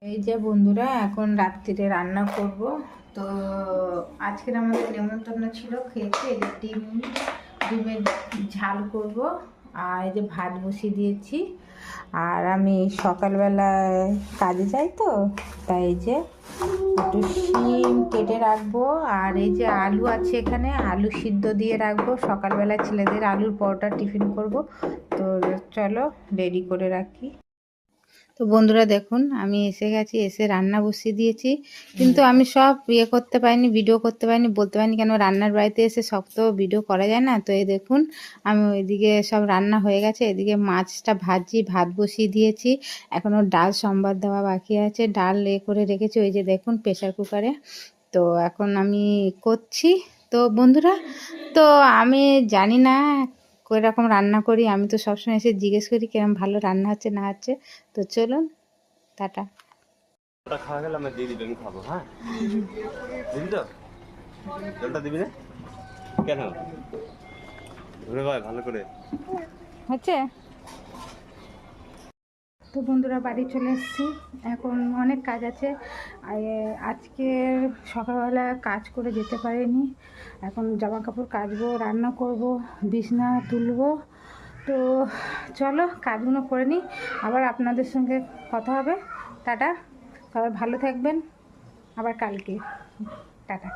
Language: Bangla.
এই যে বন্ধুরা, এখন রাত্রিরে রান্না করব। তো আজকের আমাদের নেমন্তন্ন ছিল খেতে। এই যে ডিমের ঝাল করব, আর এই যে ভাত বসিয়ে দিয়েছি। আর আমি সকালবেলায় কাজে যাই, তো তাই এই যে একটু শিম কেটে রাখবো। আর এই যে আলু আছে, এখানে আলু সিদ্ধ দিয়ে রাখবো। সকালবেলা ছেলেদের আলুর পরোটা টিফিন করব। তো চলো রেডি করে রাখি। তো বন্ধুরা দেখুন, আমি এসে গেছি, এসে রান্না বসিয়ে দিয়েছি। কিন্তু আমি সব করতে পারিনি, ভিডিও করতে পারিনি, বলতে পারিনি, কেন রান্নার বাড়িতে এসে সব তো ভিডিও করা যায় না। তো এই দেখুন, আমি ওইদিকে সব রান্না হয়ে গেছে, এদিকে মাছটা ভাজি, ভাত বসিয়ে দিয়েছি। এখনও ডাল সম্বাদ দেওয়া বাকি আছে, ডাল করে রেখেছি ওই যে দেখুন প্রেশার কুকারে। তো এখন আমি করছি। তো বন্ধুরা, তো আমি জানি না কীরকম রান্না করি, আমি তো সবসময় এসে জিজ্ঞেস করি কিরকম ভালো রান্না হচ্ছে না হচ্ছে। তো চলুন, টাটা। খাওয়া গেলে আমি দিয়ে দিবি, আমি খাবো। হ্যাঁ, দিবি তো? জলটা দিবি না কেন? ঘুরে ভাই ভালো করে হচ্ছে। তো বন্ধুরা, বাড়ি চলে এসেছি। এখন অনেক কাজ আছে। আজকে সকালবেলা কাজ করে যেতে পারিনি। এখন জামা কাপড় কাচবো, রান্না করব, বিছনা তুলবো। তো চলো কাজগুলো করে নিই, আবার আপনাদের সঙ্গে কথা হবে। টাটা, সবাই ভালো থাকবেন, আবার কালকে। টাটা।